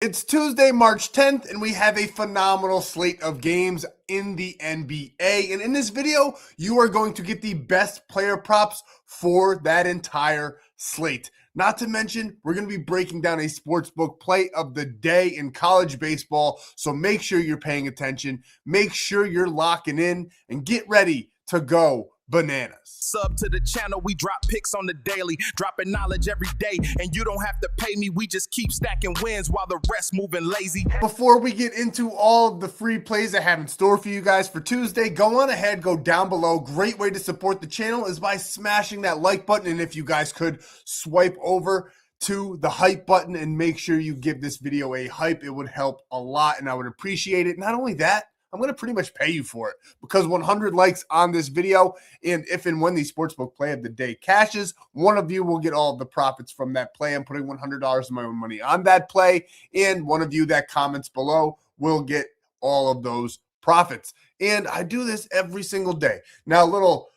It's Tuesday, March 10th, and we have a phenomenal slate of games in the NBA. And in this video, you are going to get the best player props for that entire slate. Not to mention, we're going to be breaking down a sportsbook play of the day in college baseball. So make sure you're paying attention. Make sure you're locking in and get ready to go bananas. Sub to the channel, we drop picks on the daily, dropping knowledge every day, and you don't have to pay me, we just keep stacking wins while the rest moving lazy. Before we get into all of the free plays I have in store for you guys for Tuesday, go on ahead, go down below. Great way to support the channel is by smashing that like button, and if you guys could swipe over to the hype button and make sure you give this video a hype, it would help a lot and I would appreciate it. Not only that, I'm going to pretty much pay you for it because 100 likes on this video, and if and when the sportsbook play of the day cashes, one of you will get all of the profits from that play. I'm putting $100 of my own money on that play, and one of you that comments below will get all of those profits. And I do this every single day. Now, a little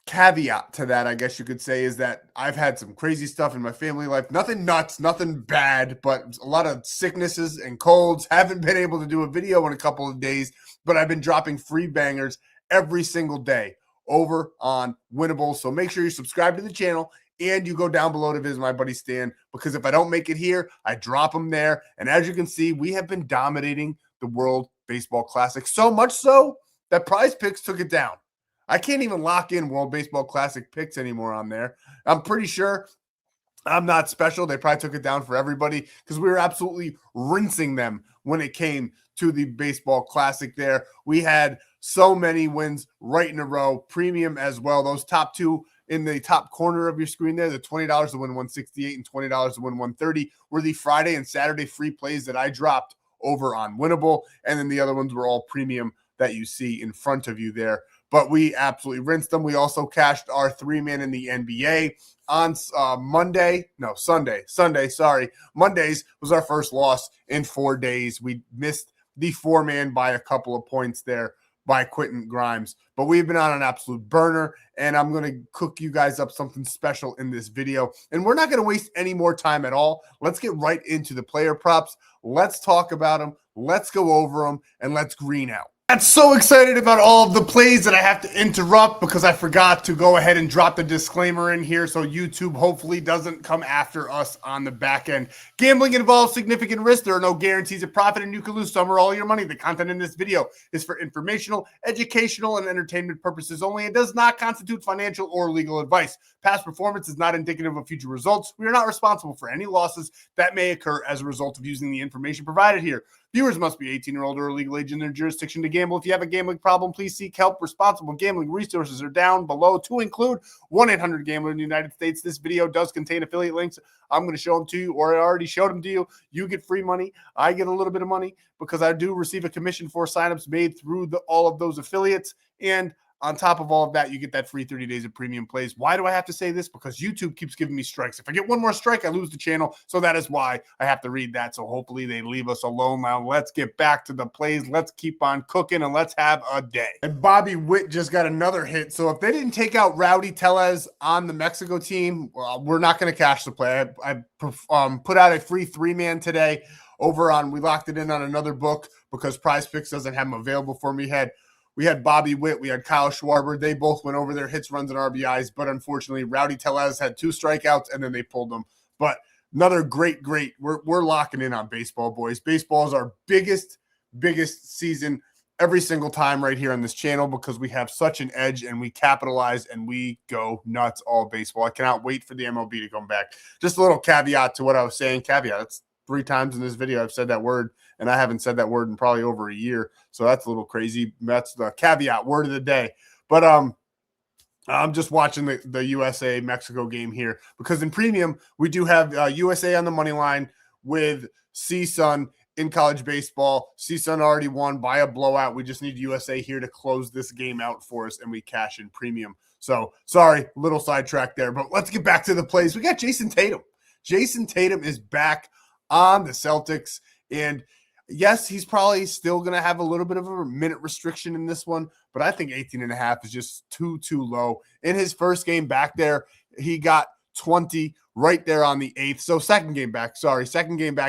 caveat to that, I guess you could say, is that I've had some crazy stuff in my family life. Nothing nuts, nothing bad, but a lot of sicknesses and colds. Haven't been able to do a video in a couple of days, but I've been dropping free bangers every single day over on Winible. So make sure you subscribe to the channel and you go down below to visit my buddy Stan, because if I don't make it here, I drop them there. And as you can see, we have been dominating the World Baseball Classic, so much so that Prizepicks took it down. I can't even lock in World Baseball Classic picks anymore on there. I'm pretty sure I'm not special. They probably took it down for everybody because we were absolutely rinsing them when it came to the Baseball Classic there. We had so many wins right in a row, premium as well. Those top two in the top corner of your screen there, the $20 to win 168 and $20 to win 130 were the Friday and Saturday free plays that I dropped over on Winnable. And then the other ones were all premium that you see in front of you there. But we absolutely rinsed them. We also cashed our three-man in the NBA on Sunday, sorry. Mondays was our first loss in 4 days. We missed the four-man by a couple of points there by Quentin Grimes. But we've been on an absolute burner, and I'm going to cook you guys up something special in this video. And we're not going to waste any more time at all. Let's get right into the player props. Let's talk about them. Let's go over them, and let's green out. I'm so excited about all of the plays that I have to interrupt because I forgot to go ahead and drop the disclaimer in here so YouTube hopefully doesn't come after us on the back end. Gambling involves significant risk. There are no guarantees of profit, and you can lose some or all your money. The content in this video is for informational, educational, and entertainment purposes only. It does not constitute financial or legal advice. Past performance is not indicative of future results. We are not responsible for any losses that may occur as a result of using the information provided here. Viewers must be 18 or older or legal age in their jurisdiction to gamble. If you have a gambling problem, please seek help. Responsible gambling resources are down below, to include 1-800-GAMBLER in the United States. This video does contain affiliate links. I'm going to show them to you, or I already showed them to you. You get free money. I get a little bit of money because I do receive a commission for signups made through all of those affiliates. And on top of all of that, you get that free 30 days of premium plays. Why do I have to say this? Because YouTube keeps giving me strikes. If I get one more strike, I lose the channel. So that is why I have to read that. So hopefully they leave us alone. Now let's get back to the plays. Let's keep on cooking and let's have a day. And Bobby Witt just got another hit. So if they didn't take out Rowdy Tellez on the Mexico team, we're not going to cash the play. I put out a free three-man today over on, we locked it in on another book because Prizepicks doesn't have them available for me. We had Bobby Witt, we had Kyle Schwarber. They both went over their hits, runs, and RBIs, but unfortunately, Rowdy Tellez had 2 strikeouts, and then they pulled them. But another great. We're locking in on baseball, boys. Baseball is our biggest season every single time right here on this channel because we have such an edge, and we capitalize, and we go nuts all baseball. I cannot wait for the MLB to come back. Just a little caveat to what I was saying. Caveat, that's 3 times in this video I've said that word, and I haven't said that word in probably over a year. So that's a little crazy. That's the caveat word of the day. But I'm just watching the USA-Mexico game here because in premium, we do have USA on the money line with CSUN in college baseball. CSUN already won by a blowout. We just need USA here to close this game out for us, and we cash in premium. So sorry, little sidetrack there, but let's get back to the plays. We got Jason Tatum. Jason Tatum is back on the Celtics, and yes, he's probably still going to have a little bit of a minute restriction in this one, but I think 18.5 is just too low. In his first game back there, he got 20 right there on the 8th. So second game back,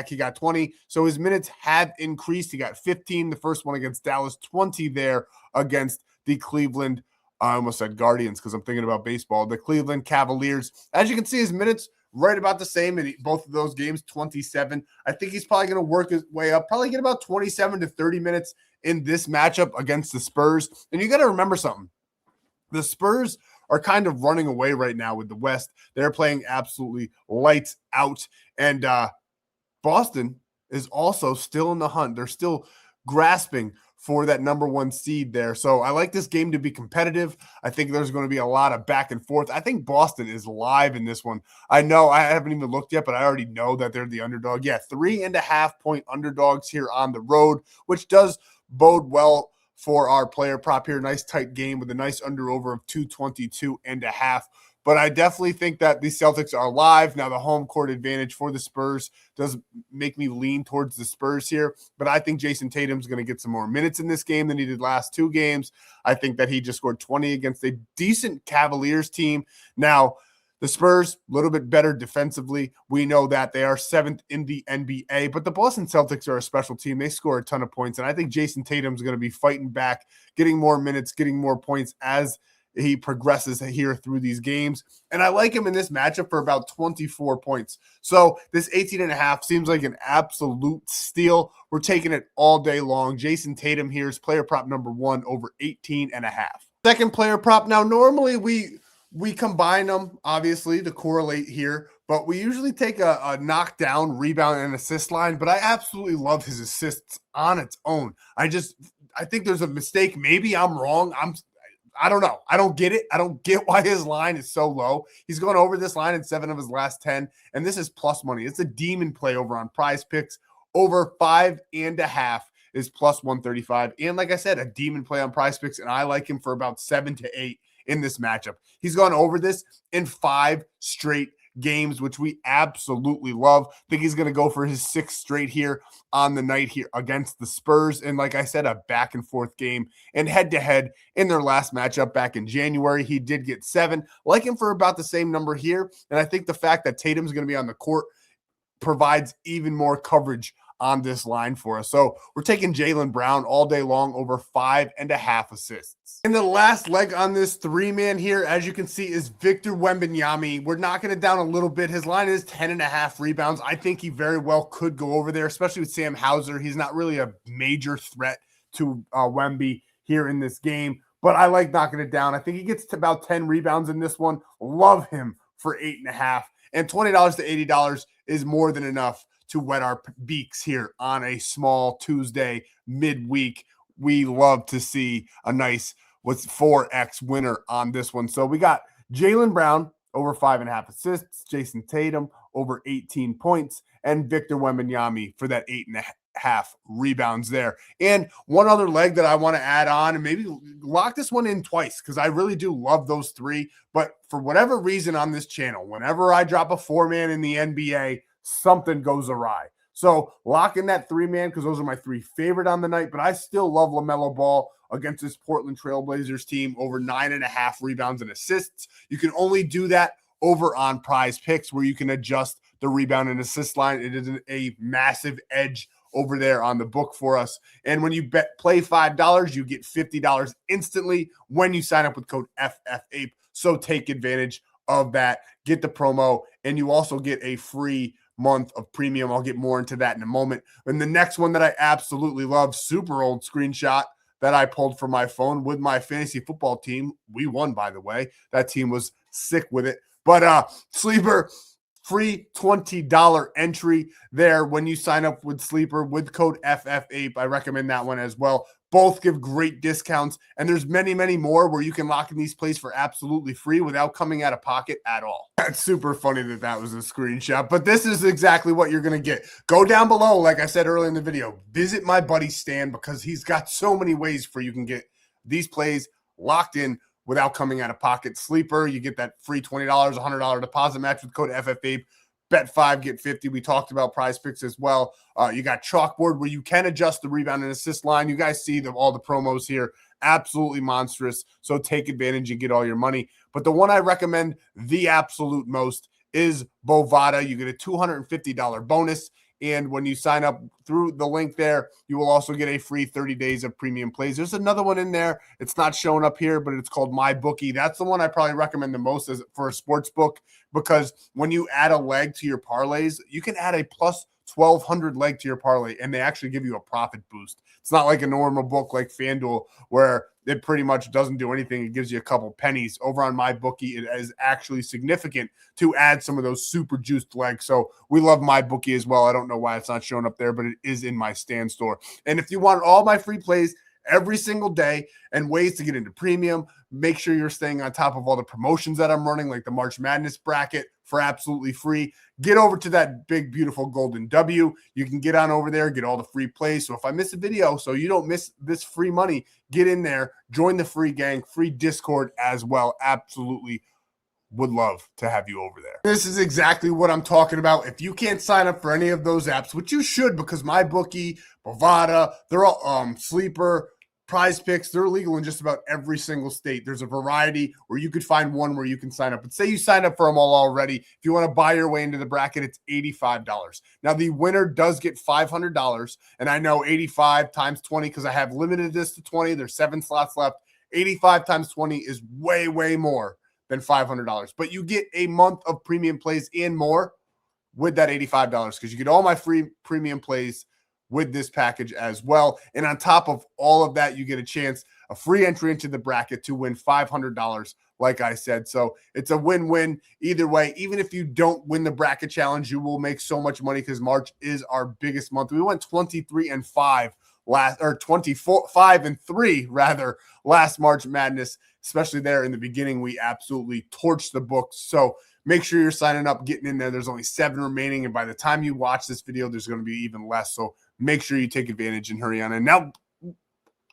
he got 20. So his minutes have increased. He got 15 the first one against Dallas, 20 there against the Cleveland, I almost said Guardians because I'm thinking about baseball, the Cleveland Cavaliers. As you can see, his minutes right about the same in both of those games, 27. I think he's probably going to work his way up, probably get about 27 to 30 minutes in this matchup against the Spurs. And you got to remember something. The Spurs are kind of running away right now with the West. They're playing absolutely lights out. And Boston is also still in the hunt. They're still grasping for that number 1 seed there. So I like this game to be competitive. I think there's going to be a lot of back and forth. I think Boston is live in this one. I know I haven't even looked yet, but I already know that they're the underdog. Yeah, 3.5 point underdogs here on the road, which does bode well for our player prop here. Nice tight game with a nice under over of 222.5. But I definitely think that the Celtics are live. Now, the home court advantage for the Spurs does make me lean towards the Spurs here. But I think Jason Tatum's going to get some more minutes in this game than he did last 2 games. I think that he just scored 20 against a decent Cavaliers team. Now, the Spurs, a little bit better defensively. We know that they are 7th in the NBA, but the Boston Celtics are a special team. They score a ton of points, and I think Jason Tatum's going to be fighting back, getting more minutes, getting more points as he progresses here through these games. And I like him in this matchup for about 24 points. So this 18.5 seems like an absolute steal. We're taking it all day long. Jason Tatum here is player prop number 1 over 18.5. Second player prop. Now, normally we combine them, obviously, to correlate here, but we usually take a knockdown, rebound, and assist line, but I absolutely love his assists on its own. I think there's a mistake. Maybe I'm wrong. I don't know. I don't get it. I don't get why his line is so low. He's gone over this line in 7 of his last 10, and this is plus money. It's a demon play over on Prizepicks. Over 5.5 is plus 135. And like I said, a demon play on Prizepicks, and I like him for about 7 to 8 in this matchup. He's gone over this in 5 straight games, which we absolutely love. I think he's going to go for his 6th straight here on the night here against the Spurs. And like I said, a back and forth game, and head to head in their last matchup back in January, he did get 7. Like him for about the same number here. And I think the fact that Tatum's going to be on the court provides even more coverage on this line for us. So we're taking Jaylen Brown all day long over 5.5 assists. And the last leg on this 3-man here, as you can see, is Victor Wembanyama. We're knocking it down a little bit. His line is 10.5 rebounds. I think he very well could go over there, especially with Sam Hauser. He's not really a major threat to Wemby here in this game, but I like knocking it down. I think he gets to about 10 rebounds in this one. Love him for 8.5. And $20 to $80 is more than enough to wet our beaks here on a small Tuesday midweek. We love to see a nice 4X winner on this one. So we got Jaylen Brown over 5.5 assists, Jason Tatum over 18 points, and Victor Wembanyama for that 8.5 rebounds there. And one other leg that I want to add on, and maybe lock this one in twice, because I really do love those 3. But for whatever reason on this channel, whenever I drop a 4-man in the NBA, something goes awry. So lock in that 3-man, because those are my 3 favorite on the night. But I still love LaMelo Ball against this Portland Trailblazers team over 9.5 rebounds and assists. You can only do that over on Prizepicks, where you can adjust the rebound and assist line. It is a massive edge over there on the book for us. And when you play $5, you get $50 instantly when you sign up with code FFAPE. So take advantage of that. Get the promo, and you also get a free month of premium. I'll get more into that in a moment. And the next one that I absolutely love, super old screenshot that I pulled from my phone with my fantasy football team. We won, by the way. That team was sick with it. But Sleeper, free $20 entry there when you sign up with Sleeper with code FFAPE. I recommend that one as well. Both give great discounts, and there's many, many more where you can lock in these plays for absolutely free without coming out of pocket at all. That's super funny that that was a screenshot, but this is exactly what you're going to get. Go down below, like I said earlier in the video, visit my buddy Stan, because he's got so many ways for you can get these plays locked in without coming out of pocket. Sleeper, you get that free $20, $100 deposit match with code FFAPE. Bet 5, get 50. We talked about Prizepicks as well. You got Chalkboard, where you can adjust the rebound and assist line. You guys see all the promos here. Absolutely monstrous. So take advantage and get all your money. But the one I recommend the absolute most is Bovada. You get a $250 bonus. And when you sign up through the link there, you will also get a free 30 days of premium plays. There's another one in there. It's not showing up here, but it's called MyBookie. That's the one I probably recommend the most as for a sports book, because when you add a leg to your parlays, you can add a plus 1,200 leg to your parlay, and they actually give you a profit boost. It's not like a normal book like FanDuel where it pretty much doesn't do anything. It gives you a couple pennies. Over on MyBookie, it is actually significant to add some of those super juiced legs. So we love MyBookie as well. I don't know why it's not showing up there, but it is in my Stan.store. And if you want all my free plays every single day and ways to get into premium, make sure you're staying on top of all the promotions that I'm running, like the March Madness bracket for absolutely free. Get over to that big, beautiful golden W. You can get on over there, get all the free plays. So if I miss a video, so you don't miss this free money, get in there, join the free gang, free Discord as well. Absolutely would love to have you over there. This is exactly what I'm talking about. If you can't sign up for any of those apps, which you should, because MyBookie, Bovada, they're all Sleeper, Prizepicks, they're legal in just about every single state. There's a variety where you could find one where you can sign up. But say you signed up for them all already. If you want to buy your way into the bracket, it's $85. Now, the winner does get $500. And I know 85 times 20, because I have limited this to 20. There's 7 slots left. 85 times 20 is way, way more than $500. But you get a month of premium plays and more with that $85, because you get all my free premium plays with this package as well. And on top of all of that, you get a free entry into the bracket to win $500, like I said. So it's a win-win either way. Even if you don't win the bracket challenge, you will make so much money, because March is our biggest month. We went 23-5 25-3 rather last March Madness, especially there in the beginning. We absolutely torched the books. So make sure you're signing up, getting in there. There's only 7 remaining, and by the time you watch this video, there's going to be even less. So make sure you take advantage and hurry on. And now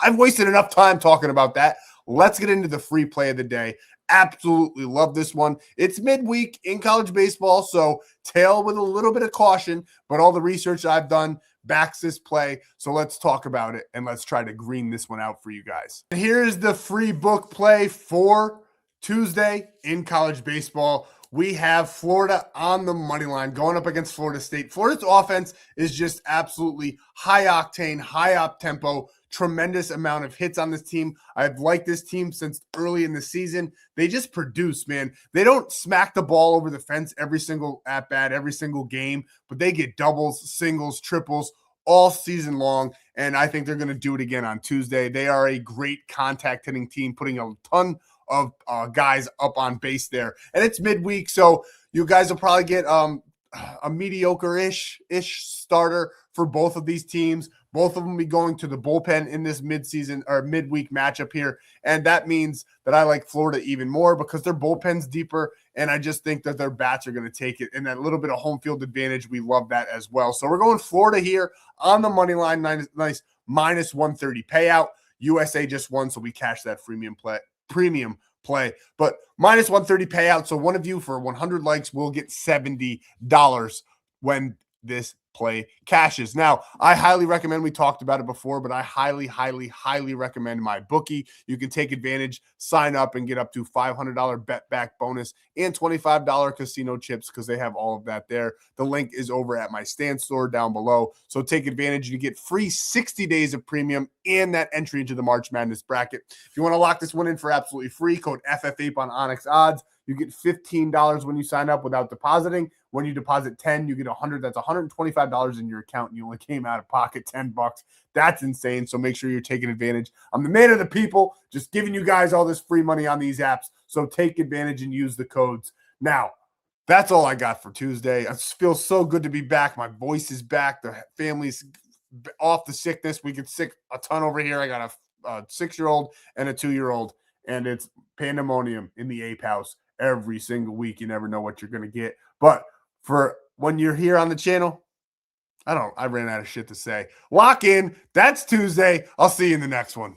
I've wasted enough time talking about that. Let's get into the free play of the day. Absolutely love this one. It's midweek in college baseball, so tail with a little bit of caution, but all the research I've done backs this play. So let's talk about it, and let's try to green this one out for you guys. And here's the free book play for Tuesday in college baseball. We have Florida on the money line going up against Florida State. Florida's offense is just absolutely high octane, high up tempo, tremendous amount of hits on this team. I've liked this team since early in the season. They just produce, man. They don't smack the ball over the fence every single at bat, every single game, but they get doubles, singles, triples all season long. And I think they're going to do it again on Tuesday. They are a great contact hitting team, putting a ton of guys up on base there. And it's midweek, so you guys will probably get a mediocre-ish starter for both of these teams. Both of them will be going to the bullpen in this midseason or midweek matchup here. And that means that I like Florida even more, because their bullpen's deeper, and I just think that their bats are going to take it. And that little bit of home field advantage, we love that as well. So we're going Florida here on the money line. Nice minus 130 payout. USA just won, so we cash that premium play, but minus 130 payout. So one of you for 100 likes will get $70 when this play cashes. Now, I highly recommend, we talked about it before, but I highly recommend MyBookie. You can take advantage, sign up, and get up to $500 bet back bonus and $25 casino chips, because they have all of that there. The link is over at my Stan.store down below. So take advantage. You get free 60 days of premium and that entry into the March Madness bracket. If you want to lock this one in for absolutely free, code FFAPE on ONYX odds. You get $15 when you sign up without depositing. When you deposit 10, you get 100. That's $125 in your account, and you only came out of pocket $10. That's insane. So make sure you're taking advantage. I'm the man of the people, just giving you guys all this free money on these apps. So take advantage and use the codes. Now, that's all I got for Tuesday. I feel so good to be back. My voice is back. The family's off the sickness. We get sick a ton over here. I got a 6-year-old and a 2-year-old, and it's pandemonium in the ape house every single week. You never know what you're going to get. But for when you're here on the channel, I ran out of shit to say. Lock in. That's Tuesday. I'll see you in the next one.